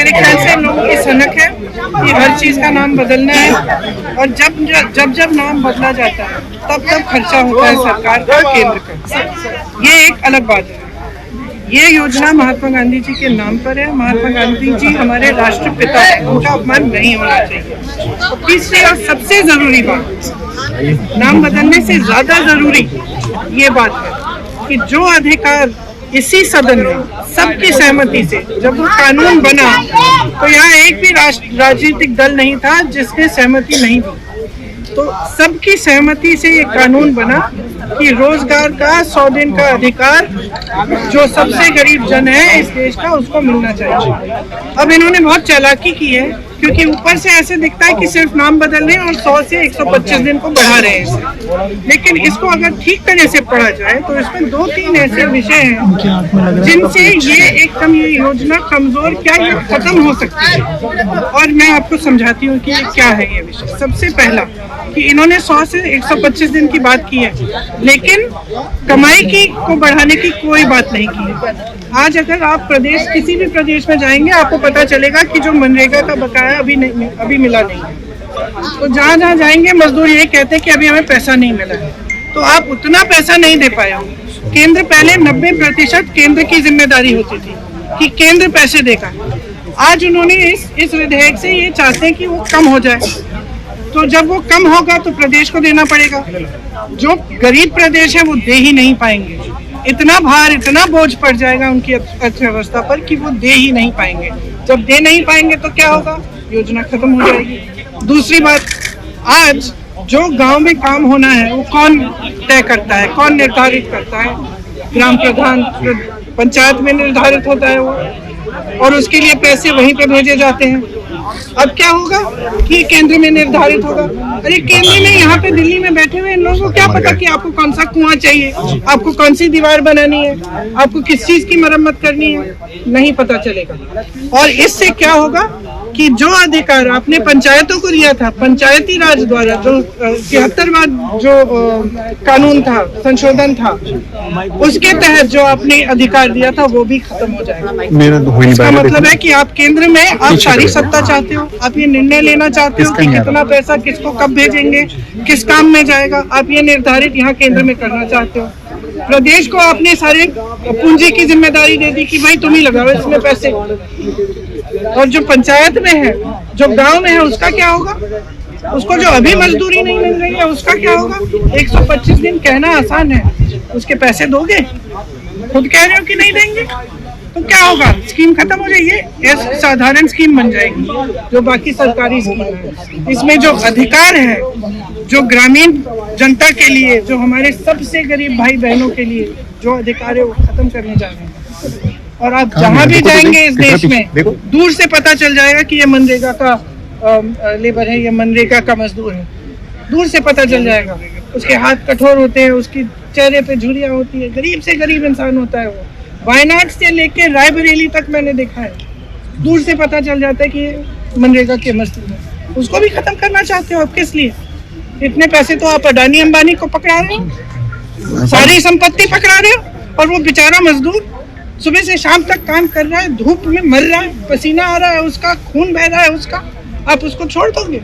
मेरे ख्याल से इन लोगों की सनक है कि हर चीज का नाम बदलना है, और जब नाम बदला जाता है तब खर्चा होता है सरकार का, केंद्र का। ये एक अलग बात है। ये योजना महात्मा गांधी जी के नाम पर है। महात्मा गांधी जी हमारे राष्ट्रपिता हैं, उनका अपमान नहीं होना चाहिए। तीसरी और सबसे जरूरी बात, नाम बदलने से ज्यादा जरूरी ये बात है कि जो अधिकार इसी सदन में सबकी सहमति से जब वो कानून बना, तो यहाँ एक भी राजनीतिक दल नहीं था जिसने सहमति नहीं दी। तो सबकी सहमति से ये कानून बना कि रोजगार का 100 दिन का अधिकार जो सबसे गरीब जन है इस देश का, उसको मिलना चाहिए। अब इन्होंने बहुत चालाकी की है, क्योंकि ऊपर से ऐसे दिखता है कि सिर्फ नाम बदल रहे हैं और 100 से 125 दिन को बढ़ा रहे हैं इसे। लेकिन इसको अगर ठीक तरह से पढ़ा जाए तो इसमें 2-3 ऐसे विषय हैं जिनसे ये एकदम ये योजना कमजोर क्या ये खत्म हो सकती है। और मैं आपको समझाती हूँ कि ये क्या है ये विषय। सबसे पहला कि इन्होंने 100 से 125 दिन की बात की है, लेकिन कमाई की को बढ़ाने की कोई बात नहीं की। आज अगर आप किसी भी प्रदेश में जाएंगे, आपको पता चलेगा कि जो मनरेगा का बकाया अभी मिला नहीं है। तो जहाँ जाएंगे मजदूर ये कहते हैं कि अभी हमें पैसा नहीं मिला है। तो आप उतना पैसा नहीं दे पाए हो। केंद्र पहले 90% केंद्र की जिम्मेदारी होती थी कि केंद्र पैसे देगा। आज उन्होंने इस विधेयक से ये चाहते हैं कि वो कम हो जाए। तो जब वो कम होगा तो प्रदेश को देना पड़ेगा। जो गरीब प्रदेश है वो दे ही नहीं पाएंगे। इतना भार, इतना बोझ पड़ जाएगा उनकी अर्थव्यवस्था पर कि वो दे ही नहीं पाएंगे। जब दे नहीं पाएंगे तो क्या होगा? योजना खत्म हो जाएगी। दूसरी बात, आज जो गांव में काम होना है वो कौन तय करता है, कौन निर्धारित करता है? ग्राम प्रधान, पंचायत में निर्धारित होता है वो, और उसके लिए पैसे वहीं पे भेजे जाते हैं। अब क्या होगा कि केंद्र में निर्धारित होगा। अरे केंद्र में यहाँ पे दिल्ली में बैठे हुए इन लोगों को क्या पता कि आपको कौन सा कुआं चाहिए, आपको कौन सी दीवार बनानी है, आपको किस चीज की मरम्मत करनी है, नहीं पता चलेगा। और इससे क्या होगा कि जो अधिकार आपने पंचायतों को दिया था, पंचायती राज द्वारा जो 73वां जो कानून था, संशोधन था, उसके तहत जो आपने अधिकार दिया था वो भी खत्म हो जाएगा। इसका मतलब है कि आप केंद्र में आप सारी सत्ता चाहते हो, आप ये निर्णय लेना चाहते हो कि कितना पैसा किसको कब भेजेंगे, किस काम में जाएगा, आप ये निर्धारित यहाँ केंद्र में करना चाहते हो। प्रदेश को आपने सारे पूंजी की जिम्मेदारी दे दी कि भाई तुम ही लगाओ इसमें पैसे। और जो पंचायत में है, जो गांव में है, उसका क्या होगा? उसको जो अभी मजदूरी नहीं मिल रही है उसका क्या होगा? 125 दिन कहना आसान है, उसके पैसे दोगे? खुद कह रहे हो कि नहीं देंगे, तो क्या होगा? स्कीम खत्म हो जाएगी, एक साधारण स्कीम बन जाएगी जो बाकी सरकारी स्कीम है। इसमें जो अधिकार है, जो ग्रामीण जनता के लिए, जो हमारे सबसे गरीब भाई बहनों के लिए जो अधिकार है वो खत्म करने जा रहे हैं। और आप जहाँ भी जाएंगे इस देश में, दूर से पता चल जाएगा कि ये मनरेगा का लेबर है, ये मनरेगा का मजदूर है। दूर से पता चल जाएगा। उसके हाथ कठोर होते हैं, उसकी चेहरे पे झुर्रियाँ होती है, गरीब से गरीब इंसान होता है वो। वायनाड से लेके रायबरेली तक मैंने देखा है, दूर से पता चल जाता है कि मनरेगा के मजदूर है। उसको भी खत्म करना चाहते हो आप? किस लिए? इतने पैसे तो आप अडानी अंबानी को पकड़ा रहे हो, सारी संपत्ति पकड़ा रहे हो, और वो बेचारा मजदूर सुबह से शाम तक काम कर रहा है, धूप में मर रहा है, पसीना आ रहा है उसका, खून बह रहा है उसका, आप उसको छोड़ दोगे?